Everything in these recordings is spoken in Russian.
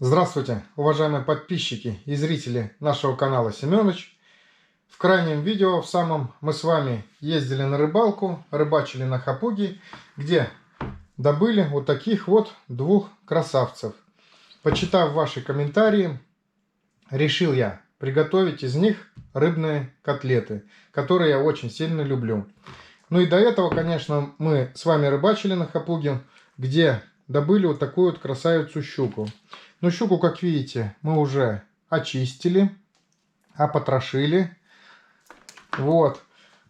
Здравствуйте, уважаемые подписчики и зрители нашего канала Семёныч. В крайнем видео, в самом, мы с вами ездили на рыбалку, рыбачили на Хапуге, где добыли вот таких вот двух красавцев. Почитав ваши комментарии, решил я приготовить из них рыбные котлеты, которые я очень сильно люблю. Ну и до этого, конечно, мы с вами рыбачили на Хапуге, где добыли вот такую вот красавицу щуку. Но щуку, как видите, мы уже очистили, опотрошили. Вот.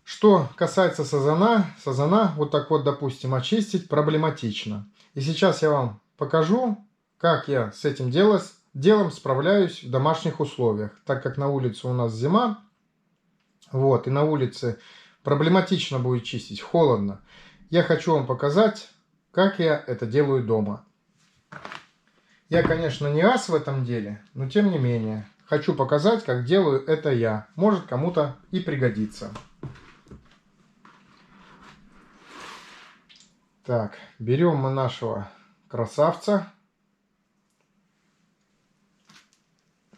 Что касается сазана вот так вот, допустим, очистить проблематично. И сейчас я вам покажу, как я с этим делом справляюсь в домашних условиях. Так как на улице у нас зима, вот, и на улице проблематично будет чистить, холодно. Я хочу вам показать, как я это делаю дома. Я, конечно, не ас в этом деле, но тем не менее. Хочу показать, как делаю это я. Может, кому-то и пригодится. Так, берем мы нашего красавца.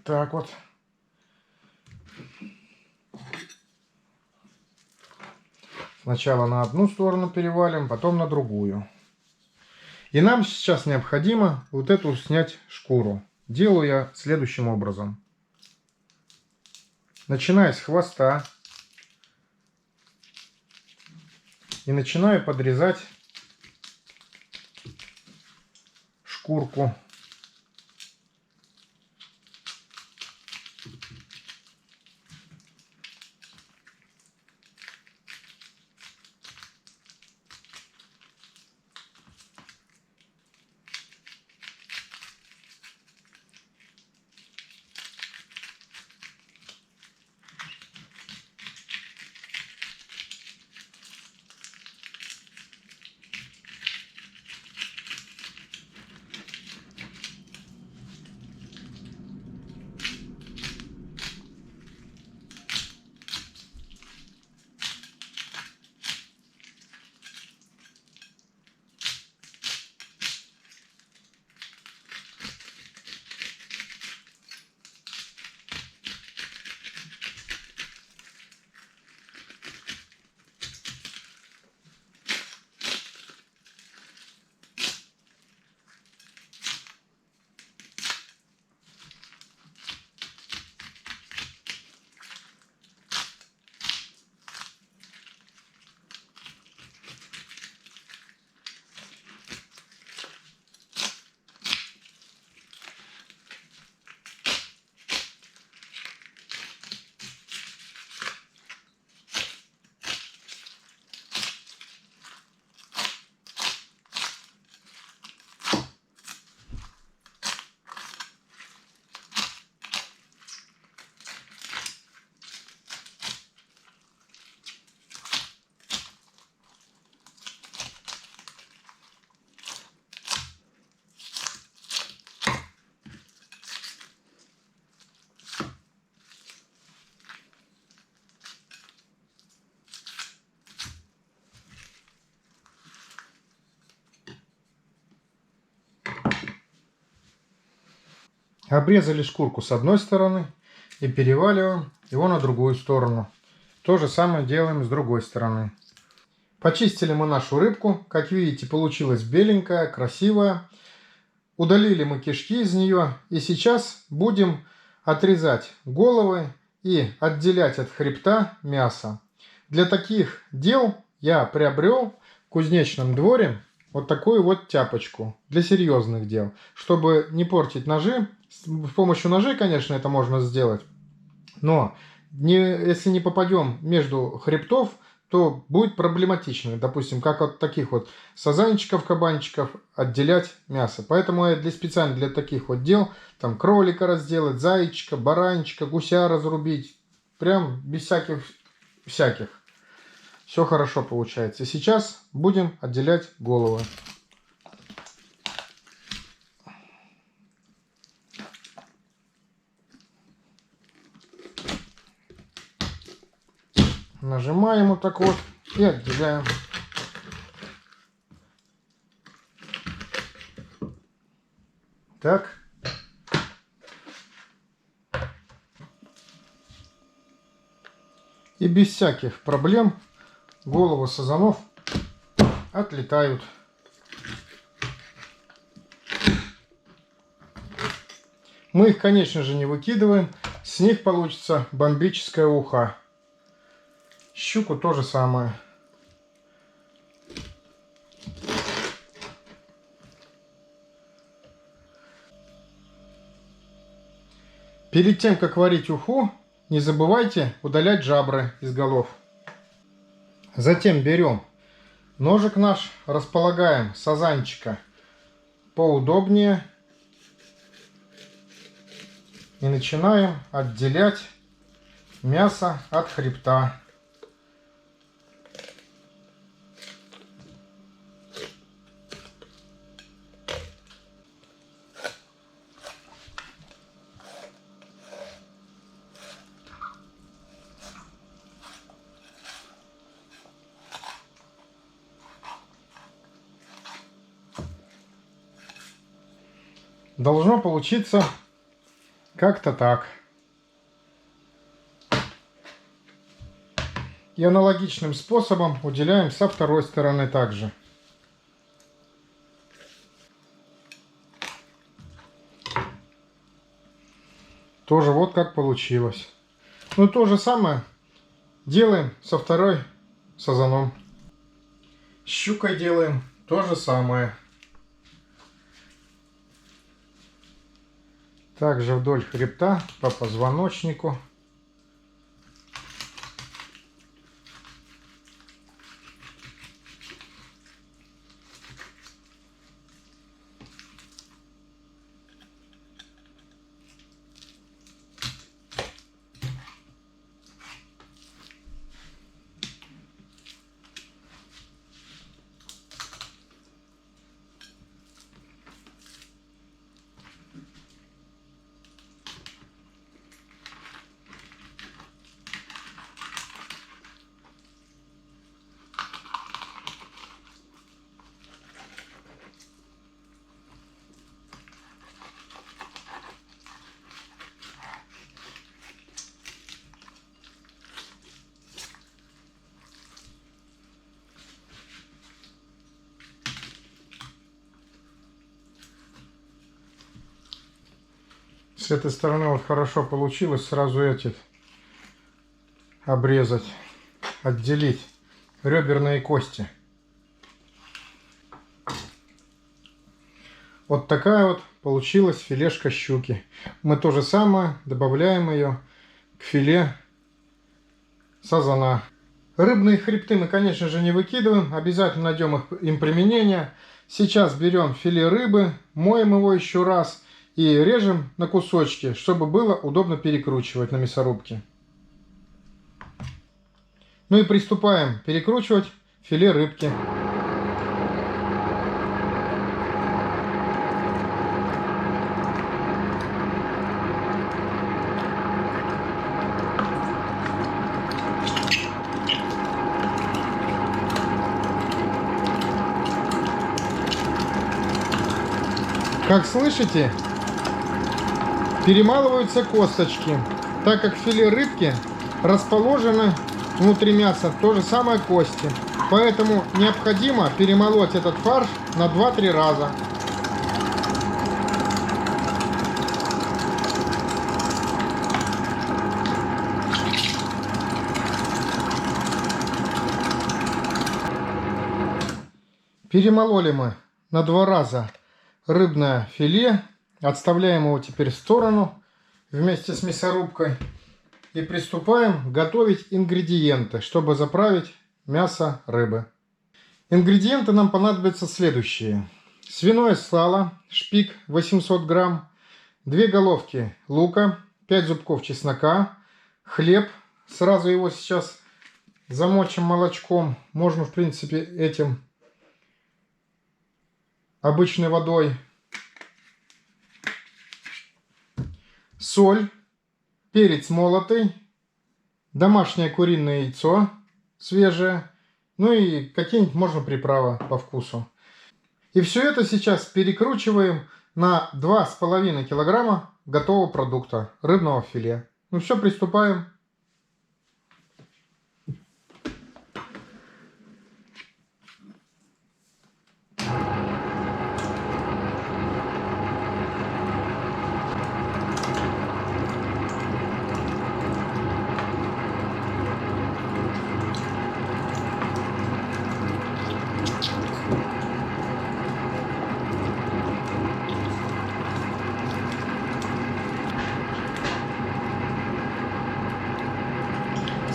Так вот. Сначала на одну сторону перевалим, потом на другую. И нам сейчас необходимо вот эту снять шкуру. Делаю я следующим образом. Начиная с хвоста. И начинаю подрезать шкурку. Обрезали шкурку с одной стороны и переваливаем его на другую сторону. То же самое делаем с другой стороны. Почистили мы нашу рыбку. Как видите, получилась беленькая, красивая. Удалили мы кишки из нее. И сейчас будем отрезать головы и отделять от хребта мясо. Для таких дел я приобрел в кузнечном дворе вот такую вот тяпочку для серьезных дел. Чтобы не портить ножи. С помощью ножей, конечно, это можно сделать. Но если не попадем между хребтов, то будет проблематично. Допустим, как от таких вот сазанчиков, кабанчиков отделять мясо. Поэтому я специально для таких вот дел, там кролика разделать, зайчика, баранчика, гуся разрубить. Прям без всяких. Все хорошо получается. Сейчас будем отделять головы. Нажимаем вот так вот и отделяем. Так. И без всяких проблем головы сазанов отлетают. Мы их, конечно же, не выкидываем. С них получится бомбическая уха. Щуку то же самое. Перед тем, как варить уху, не забывайте удалять жабры из голов. Затем берем ножик наш, располагаем сазанчика поудобнее и начинаем отделять мясо от хребта. Должно получиться как-то так. И аналогичным способом уделяем со второй стороны также. Тоже вот как получилось. Ну то же самое делаем со второй сазаном. С щукой делаем то же самое. Также вдоль хребта по позвоночнику. С этой стороны вот хорошо получилось сразу эти обрезать, отделить реберные кости. Вот такая вот получилась филешка щуки. Мы то же самое добавляем ее к филе сазана. Рыбные хребты мы, конечно же, не выкидываем, обязательно найдем им применение. Сейчас берем филе рыбы, моем его еще раз и режем на кусочки, чтобы было удобно перекручивать на мясорубке. Ну и приступаем перекручивать филе рыбки. Как слышите, перемалываются косточки, так как филе рыбки расположены внутри мяса то же самое кости. Поэтому необходимо перемолоть этот фарш на 2-3 раза. Перемололи мы на 2 раза рыбное филе. Отставляем его теперь в сторону вместе с мясорубкой. И приступаем готовить ингредиенты, чтобы заправить мясо рыбы. Ингредиенты нам понадобятся следующие. Свиное сало, шпик 800 грамм, 2 головки лука, 5 зубков чеснока, хлеб. Сразу его сейчас замочим молочком. Можно, в принципе, этим обычной водой. Соль, перец молотый, домашнее куриное яйцо свежее, ну и какие-нибудь можно приправы по вкусу. И все это сейчас перекручиваем на 2,5 килограмма готового продукта рыбного филе. Ну все, приступаем.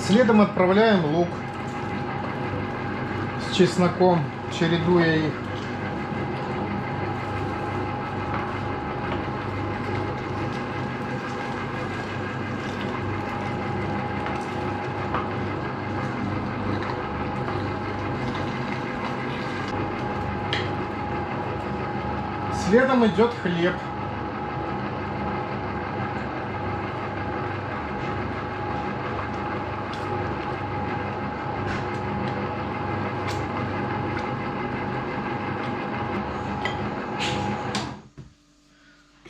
Следом отправляем лук с чесноком, чередуя их. Следом идет хлеб.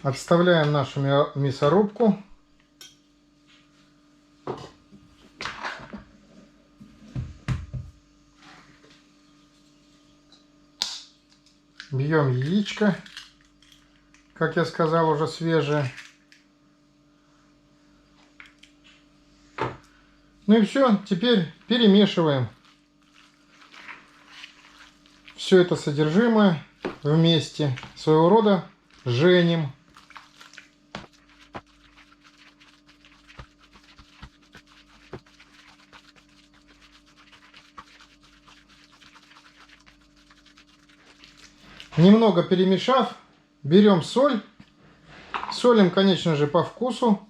Отставляем нашу мясорубку. Бьем яичко, как я сказал, уже свежее. Ну и все, теперь перемешиваем все это содержимое вместе, своего рода женим. Немного перемешав, берем соль. Солим, конечно же, по вкусу.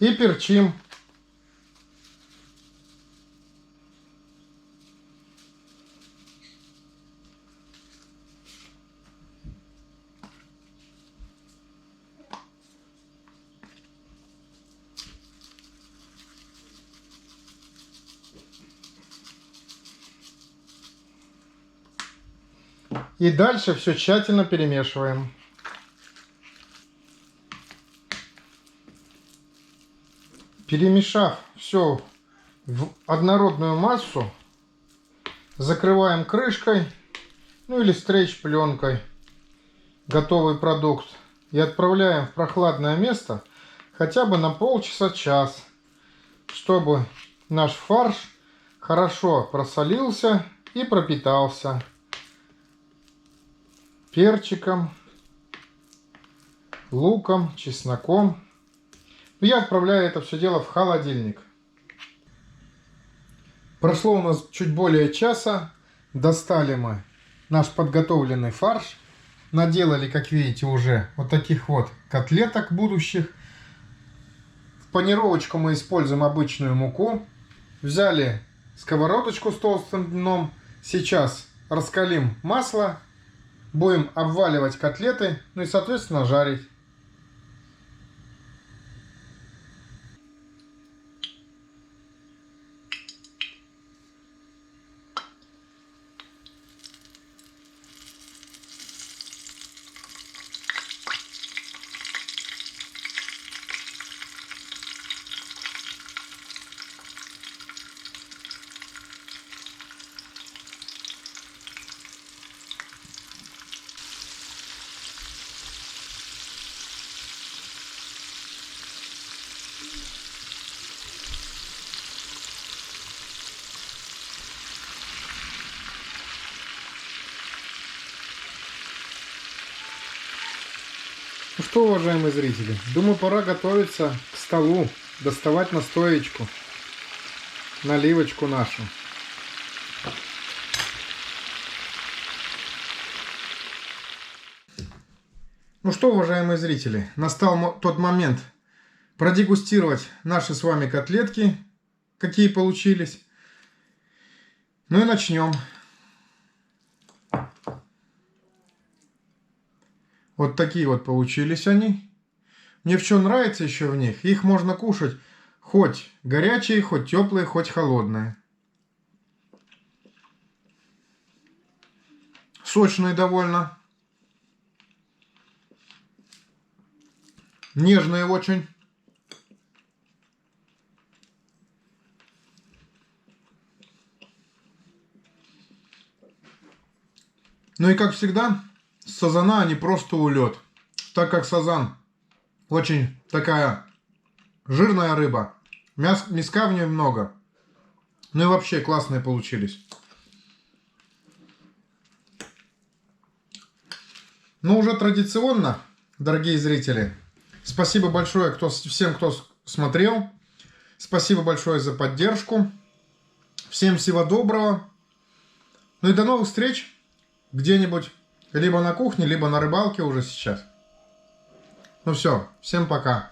И перчим. И дальше все тщательно перемешиваем. Перемешав все в однородную массу, закрываем крышкой, ну или стрейч-пленкой, готовый продукт. И отправляем в прохладное место хотя бы на полчаса-час, чтобы наш фарш хорошо просолился и пропитался перчиком, луком, чесноком. Я отправляю это все дело в холодильник. Прошло у нас чуть более часа. Достали мы наш подготовленный фарш. Наделали, как видите, уже вот таких вот котлеток будущих. В панировочку мы используем обычную муку. Взяли сковородочку с толстым дном. Сейчас раскалим масло. Будем обваливать котлеты, ну и, соответственно, жарить. Ну что, уважаемые зрители, думаю, пора готовиться к столу, доставать настоечку, наливочку нашу. Ну что, уважаемые зрители, настал тот момент продегустировать наши с вами котлетки, какие получились. Ну и начнем. Вот такие вот получились они. Мне в чем нравится еще в них, их можно кушать хоть горячие, хоть теплые, хоть холодные. Сочные довольно. Нежные очень. Ну и как всегда, с сазана они просто улет. Так как сазан очень такая жирная рыба. Мяска в ней много. Ну и вообще классные получились. Но уже традиционно, дорогие зрители, спасибо большое всем, кто смотрел. Спасибо большое за поддержку. Всем всего доброго. Ну и до новых встреч где-нибудь, либо на кухне, либо на рыбалке уже сейчас. Ну все, всем пока.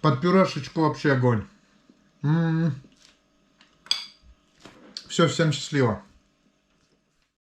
Под пюрешечку вообще огонь. Все, всем счастливо.